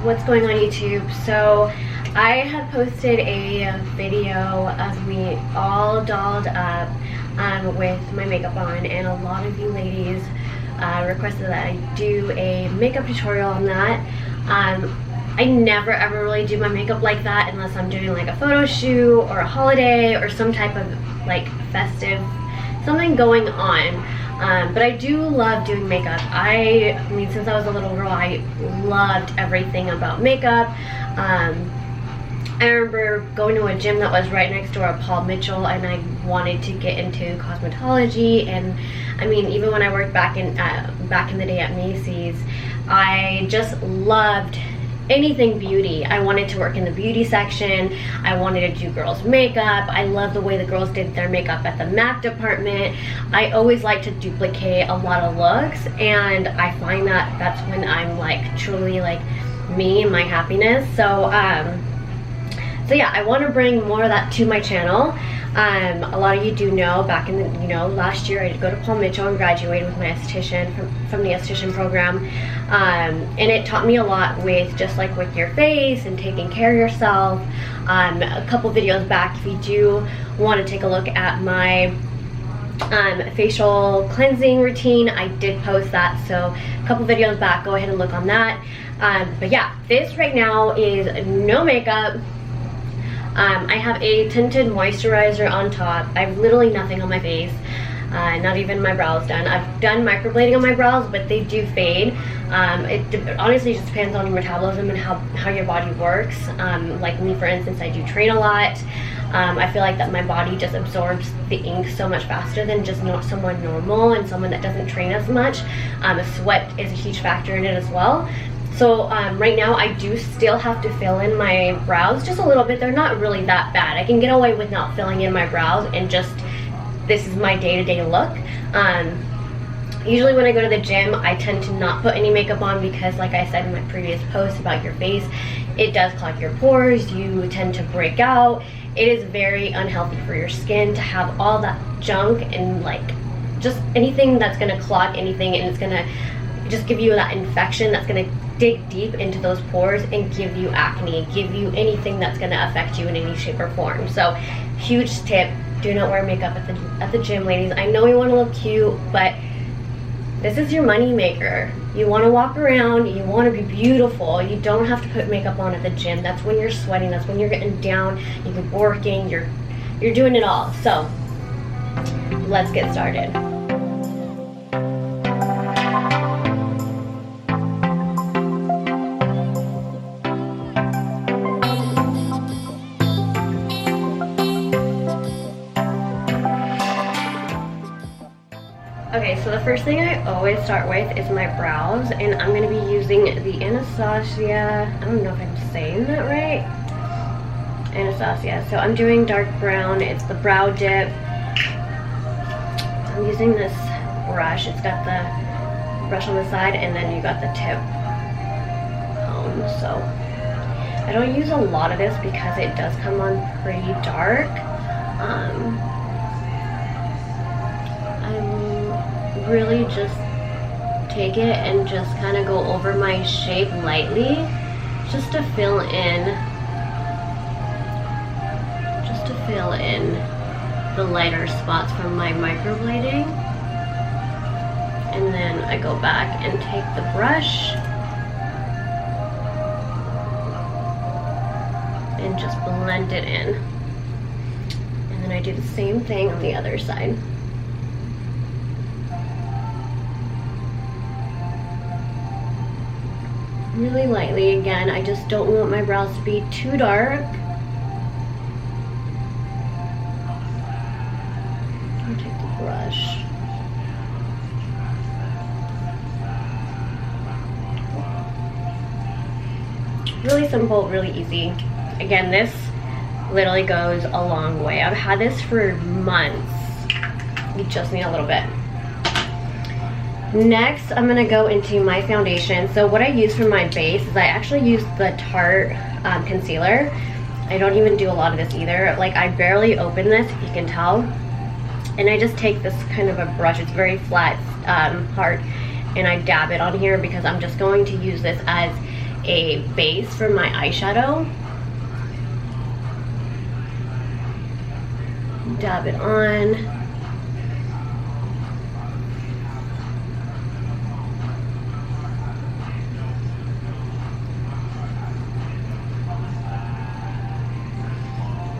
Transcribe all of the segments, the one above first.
What's going on YouTube? So I had posted a video of me all dolled up with my makeup on, and a lot of you ladies requested that I do a makeup tutorial on that. I never ever really do my makeup like that unless I'm doing like a photo shoot or a holiday or some type of like festive something going on. But I do love doing makeup. I mean, since I was a little girl, I loved everything about makeup. I remember going to a gym that was right next door at Paul Mitchell, and I wanted to get into cosmetology. And I mean, even when I worked back in the day at Macy's, I just loved anything beauty. I wanted to work in the beauty section. I wanted to do girls makeup. I love the way the girls did their makeup at the MAC department. I always like to duplicate a lot of looks, and I find that that's when I'm like truly like me and my happiness. So yeah, I want to bring more of that to my channel. A lot of you do know, back in the, last year I did go to Paul Mitchell and graduated with my esthetician from the esthetician program. And it taught me a lot with just like with your face and taking care of yourself. A couple videos back, if you do want to take a look at my facial cleansing routine, I did post that. So a couple videos back, go ahead and look on that. But yeah, this right now is no makeup. I have a tinted moisturizer on top. I have literally nothing on my face, not even my brows done. I've done microblading on my brows, but they do fade. It honestly just depends on your metabolism and how your body works. Like me, for instance, I do train a lot. I feel like that my body just absorbs the ink so much faster than just someone normal and someone that doesn't train as much. Sweat is a huge factor in it as well. So right now I do still have to fill in my brows just a little bit. They're not really that bad. I can get away with not filling in my brows and just, this is my day-to-day look. Usually when I go to the gym, I tend to not put any makeup on because, like I said in my previous post about your face, it does clog your pores, you tend to break out. It is very unhealthy for your skin to have all that junk and like just anything that's gonna clog anything, and it's gonna just give you that infection that's gonna dig deep into those pores and give you acne, give you anything that's gonna affect you in any shape or form. So huge tip, do not wear makeup at the gym, ladies. I know you wanna look cute, but this is your money maker. You wanna walk around, you wanna be beautiful. You don't have to put makeup on at the gym. That's when you're sweating, that's when you're getting down, you're working, you're doing it all. So let's get started. Okay, so the first thing I always start with is my brows, and I'm going to be using the Anastasia, I don't know if I'm saying that right, Anastasia. So I'm doing dark brown, it's the brow dip. I'm using this brush, it's got the brush on the side and then you got the tip comb. So I don't use a lot of this because it does come on pretty dark. Really just take it and just kind of go over my shape lightly just to fill in the lighter spots from my microblading. And then I go back and take the brush and just blend it in, and then I do the same thing on the other side. Really lightly again. I just don't want my brows to be too dark. I'll take the brush. Really simple, really easy. Again, this literally goes a long way. I've had this for months. You just need a little bit. Next, I'm gonna go into my foundation. So what I use for my base is I actually use the Tarte concealer. I don't even do a lot of this either. Like, I barely open this, if you can tell. And I just take this kind of a brush, it's very flat, hard, and I dab it on here because I'm just going to use this as a base for my eyeshadow. Dab it on.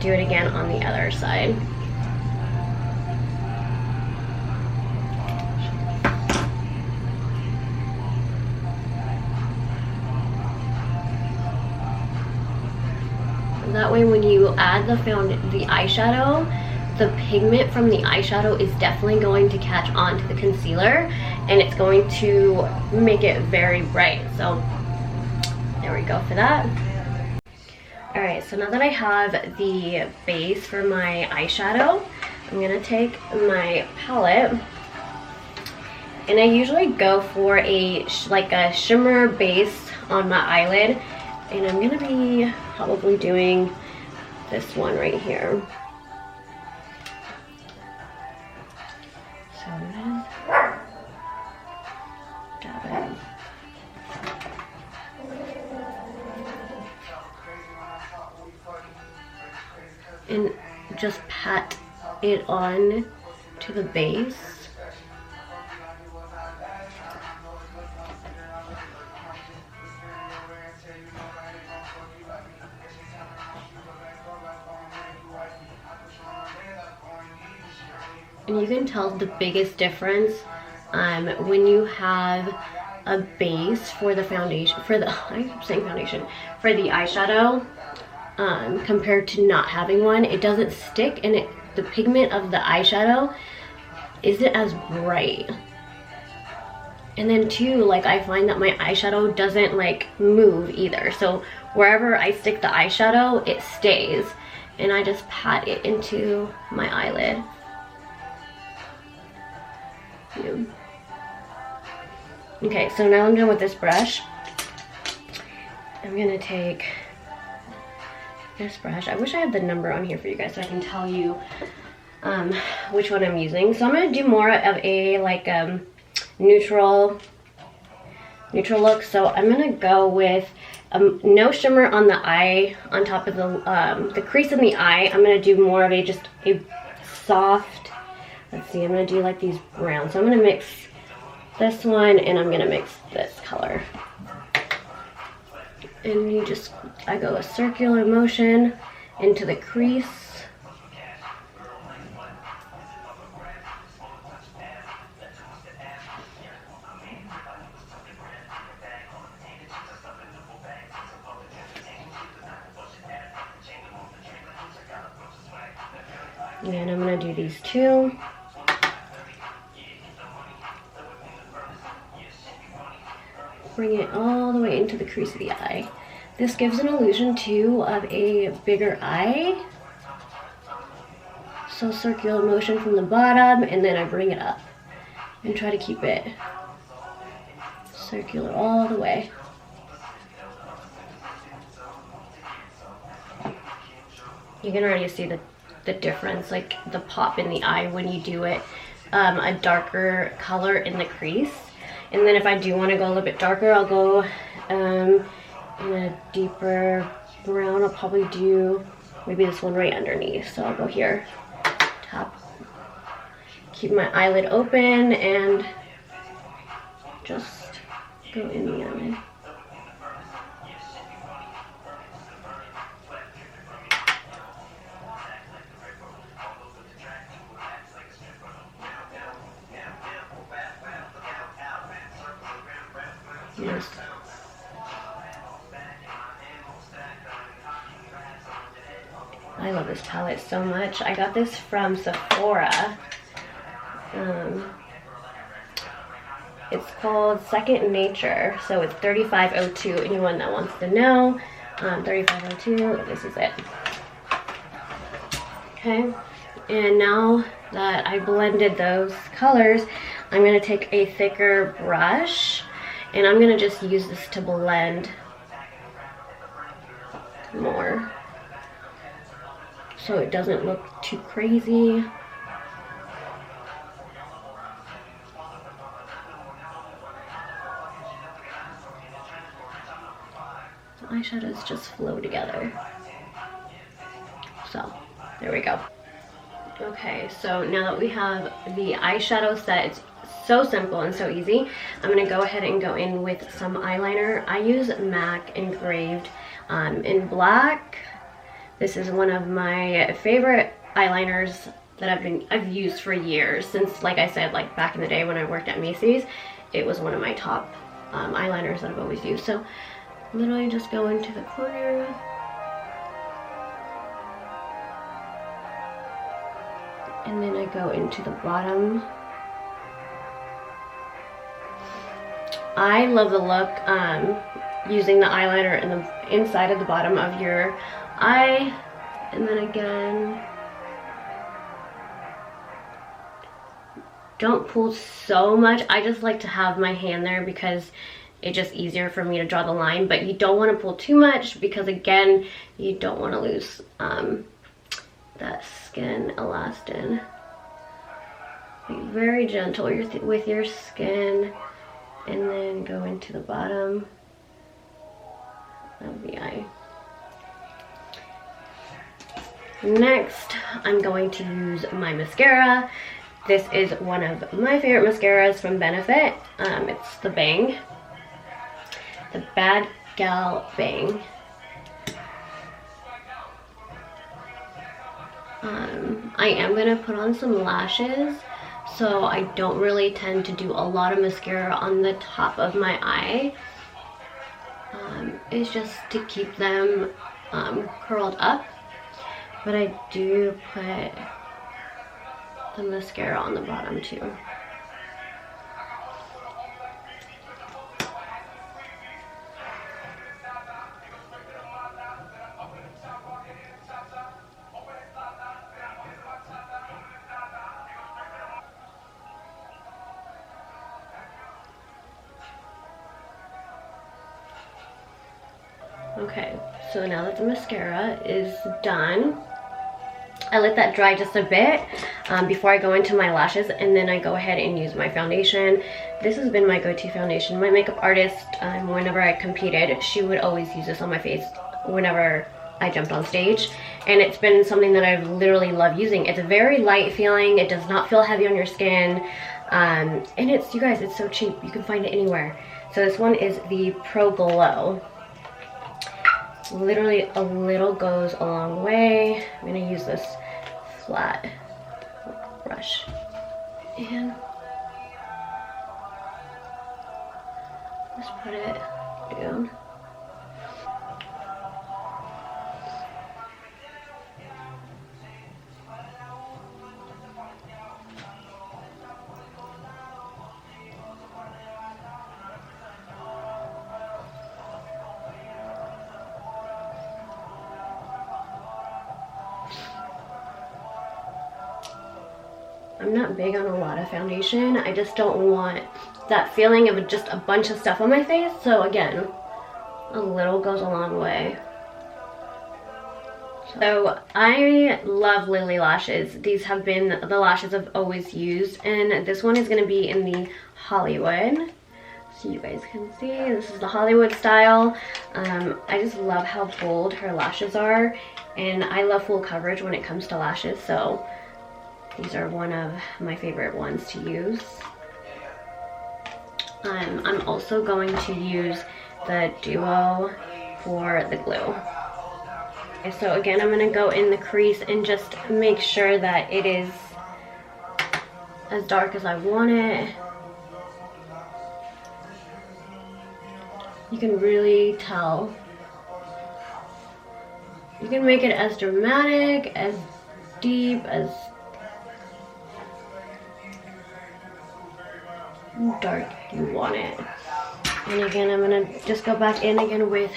Do it again on the other side. That way when you add the eyeshadow, the pigment from the eyeshadow is definitely going to catch on to the concealer and it's going to make it very bright. So there we go for that. Alright, so now that I have the base for my eyeshadow, I'm gonna take my palette, and I usually go for a shimmer base on my eyelid, and I'm gonna be probably doing this one right here. So I'm gonna dab it. And just pat it on to the base. And you can tell the biggest difference when you have a base for the foundation, for the eyeshadow, compared to not having one. It doesn't stick, and the pigment of the eyeshadow isn't as bright. And then too, like, I find that my eyeshadow doesn't like move either. So wherever I stick the eyeshadow, it stays. And I just pat it into my eyelid. Yeah. Okay, so now I'm done with this brush. I'm gonna take this brush. I wish I had the number on here for you guys so I can tell you which one I'm using. So I'm gonna do more of a neutral look. So I'm gonna go with no shimmer on the eye, on top of the crease in the eye. I'm gonna do more of just a soft, let's see, I'm gonna do like these browns. So I'm gonna mix this one and I'm gonna mix this color. And I go a circular motion into the crease. And I'm gonna do these two. Bring it all the way into the crease of the eye. This gives an illusion too of a bigger eye. So circular motion from the bottom, and then I bring it up and try to keep it circular all the way. You can already see the difference, like the pop in the eye when you do it a darker color in the crease. And then if I do want to go a little bit darker, I'll go in a deeper brown. I'll probably do maybe this one right underneath. So I'll go here, top, keep my eyelid open and just go in the eyelid. Yes. I love this palette so much. I got this from Sephora. It's called Second Nature. So it's 3502. Anyone that wants to know, 3502, this is it. Okay, and now that I blended those colors, I'm going to take a thicker brush and I'm going to just use this to blend more so it doesn't look too crazy. eyeshadows just flow together. So, there we go. Okay, so now that we have the eyeshadow set, it's so simple and so easy. I'm gonna go ahead and go in with some eyeliner. I use MAC engraved in black. This is one of my favorite eyeliners that I've used for years, since, like I said, like back in the day when I worked at Macy's. It was one of my top eyeliners that I've always used. So literally just go into the corner. And then I go into the bottom. I love the look using the eyeliner in the inside of the bottom of your eye. And then again, don't pull so much. I just like to have my hand there because it's just easier for me to draw the line, but you don't want to pull too much because, again, you don't want to lose that skin elastin. Be very gentle with your skin, and then go into the bottom of the eye. Next, I'm going to use my mascara. This is one of my favorite mascaras from Benefit. It's the Bang, the Bad Gal Bang. I am gonna put on some lashes, so I don't really tend to do a lot of mascara on the top of my eye. It's just to keep them curled up, but I do put the mascara on the bottom too. Okay, so now that the mascara is done, I let that dry just a bit before I go into my lashes, and then I go ahead and use my foundation. This has been my go-to foundation. My makeup artist, whenever I competed, she would always use this on my face whenever I jumped on stage, and it's been something that I've literally loved using. It's a very light feeling. It does not feel heavy on your skin, and it's, you guys, it's so cheap. You can find it anywhere. So this one is the Pro Glow. Literally a little goes a long way. I'm gonna use this flat brush and just put it down. I'm not big on a lot of foundation. I just don't want that feeling of just a bunch of stuff on my face. So again, a little goes a long way. So I love Lily lashes. These have been the lashes I've always used, and this one is going to be in the Hollywood. So you guys can see, this is the Hollywood style. I just love how bold her lashes are, and I love full coverage when it comes to lashes, so these are one of my favorite ones to use. I'm also going to use the Duo for the glue. Okay, so again, I'm going to go in the crease and just make sure that it is as dark as I want it. You can really tell. You can make it as dramatic, as deep, as dark you want it. And again, I'm gonna just go back in again with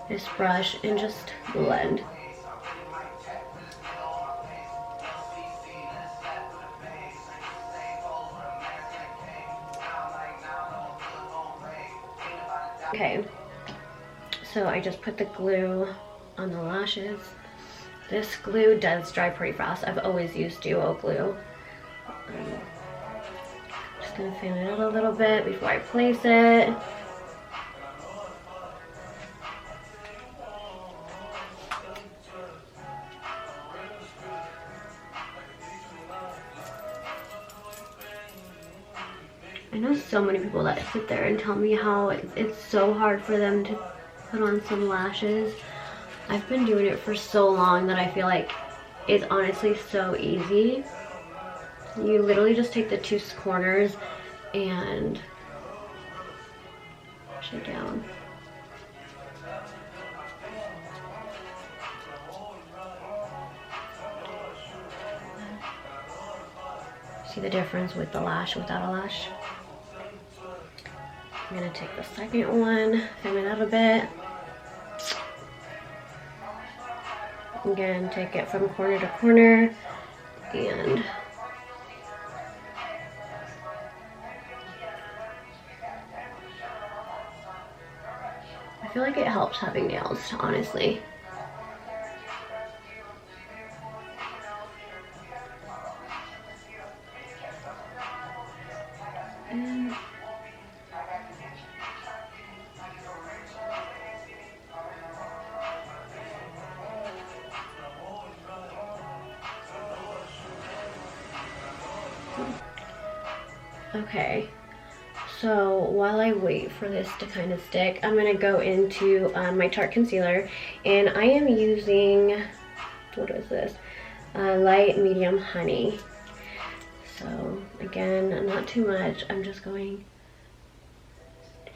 this brush and just blend. Okay, so I just put the glue on the lashes. This glue does dry pretty fast. I've always used Duo glue. Just gonna fan it out a little bit before I place it. I know so many people that sit there and tell me how it's so hard for them to put on some lashes. I've been doing it for so long that I feel like it's honestly so easy. You literally just take the two corners and push it down. See the difference with the lash without a lash? I'm gonna take the second one, thin it out a bit. Again, take it from corner to corner, and I feel like it helps having nails, honestly. And okay, so while I wait for this to kind of stick, I'm gonna go into my Tarte concealer, and I am using, what is this? Light Medium Honey. So again, not too much. I'm just going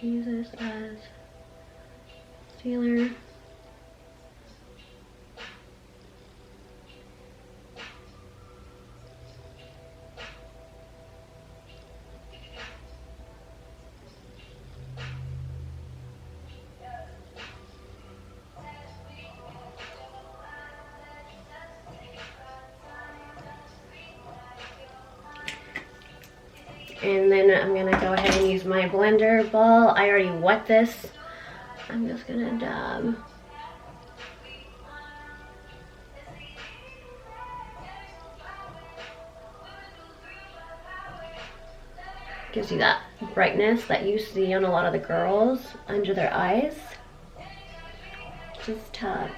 to use this as concealer. And then I'm gonna go ahead and use my blender ball. I already wet this. I'm just gonna dab. Gives you that brightness that you see on a lot of the girls under their eyes. Just tap.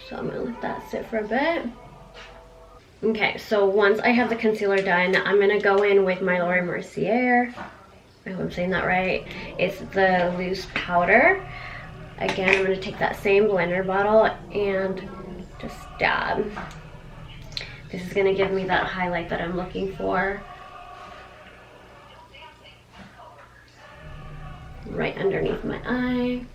So I'm gonna let that sit for a bit. Okay, so once I have the concealer done, I'm gonna go in with my Laura Mercier. I hope I'm saying that right. It's the loose powder. Again, I'm gonna take that same blender bottle and just dab. This is gonna give me that highlight that I'm looking for. Right underneath my eye.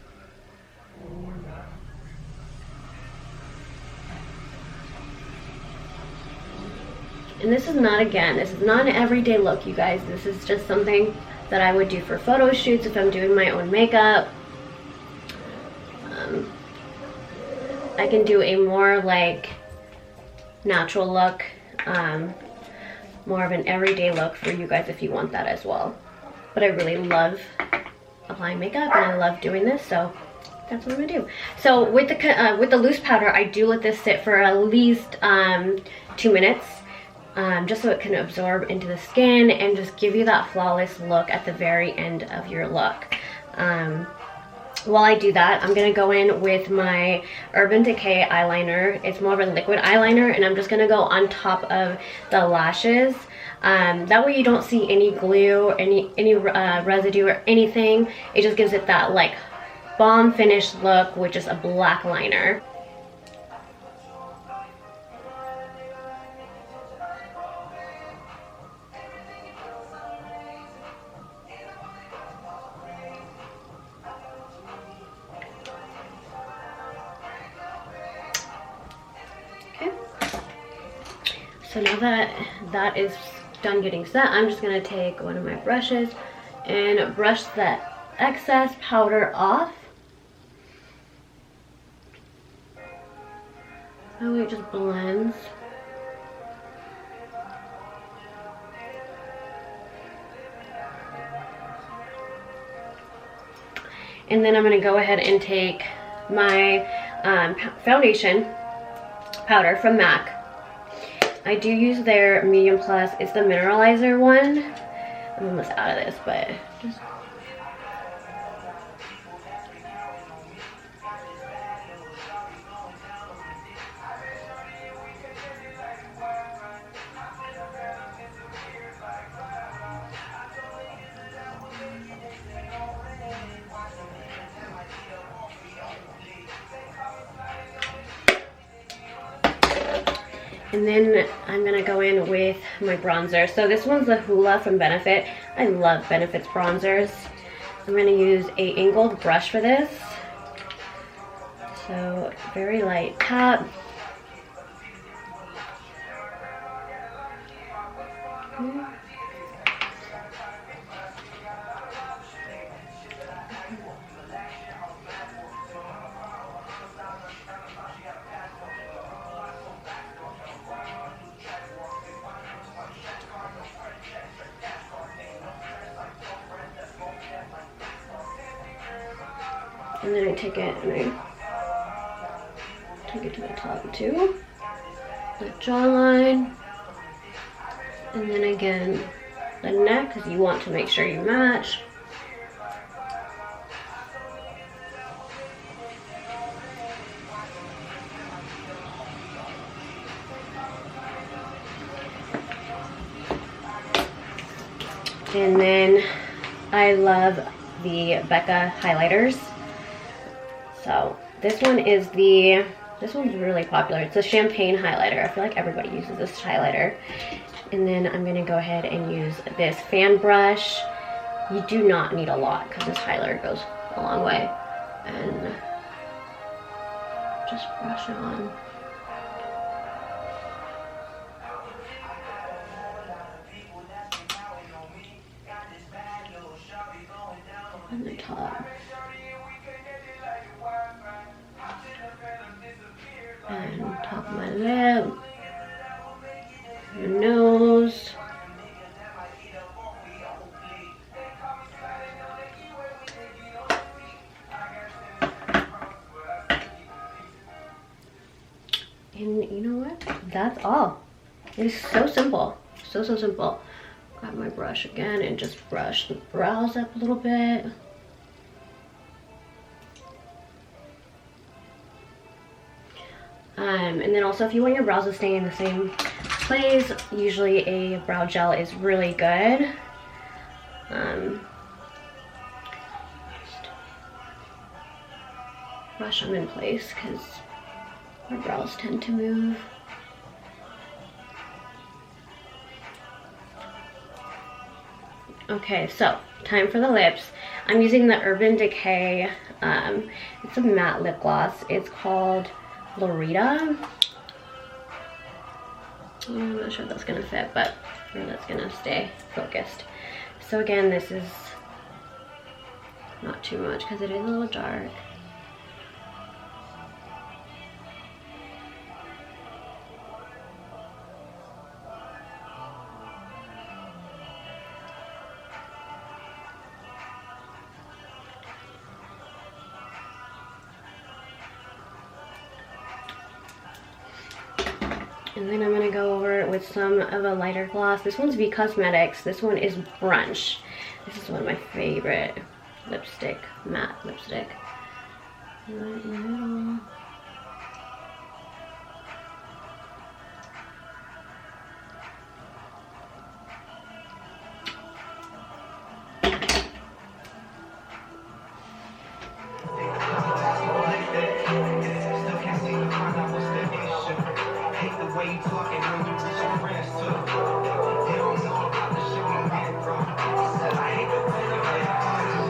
And this is not, again, this is not an everyday look, you guys. This is just something that I would do for photo shoots if I'm doing my own makeup. I can do a more like natural look, more of an everyday look for you guys if you want that as well. But I really love applying makeup and I love doing this, so that's what I'm gonna do. So with the loose powder, I do let this sit for at least 2 minutes. Just so it can absorb into the skin and just give you that flawless look at the very end of your look. While I do that, I'm gonna go in with my Urban Decay eyeliner. It's more of a liquid eyeliner, and I'm just gonna go on top of the lashes. That way you don't see any glue, any residue or anything. It just gives it that like bomb finish look with just a black liner. So now that that is done getting set, I'm just gonna take one of my brushes and brush that excess powder off. That way it just blends. And then I'm going to go ahead and take my foundation powder from MAC. I do use their Medium Plus. It's the mineralizer one. I'm almost out of this, but just... And then I'm gonna go in with my bronzer. So this one's the Hoola from Benefit. I love Benefit's bronzers. I'm gonna use a angled brush for this. So very light tap. Okay. And then I take it and I take it to the top too, the jawline, and then again the neck, because you want to make sure you match. And then I love the Becca highlighters. So this one is this one's really popular. It's a champagne highlighter. I feel like everybody uses this highlighter. And then I'm gonna go ahead and use this fan brush. You do not need a lot because this highlighter goes a long way. And just brush it on. On the top. And top of my lip, the nose, and you know what? That's all. It is so simple, so simple. Grab my brush again and just brush the brows up a little bit. And then also if you want your brows to stay in the same place, usually a brow gel is really good. Just brush them in place because my brows tend to move. Okay, so time for the lips. I'm using the Urban Decay, it's a matte lip gloss. It's called Lorita. I'm not sure if that's gonna fit, but that's gonna stay focused. So again, this is not too much because it is a little dark. And then I'm gonna go over it with some of a lighter gloss. This one's V Cosmetics. This one is Brunch. This is one of my favorite lipstick, matte lipstick. Right in the middle.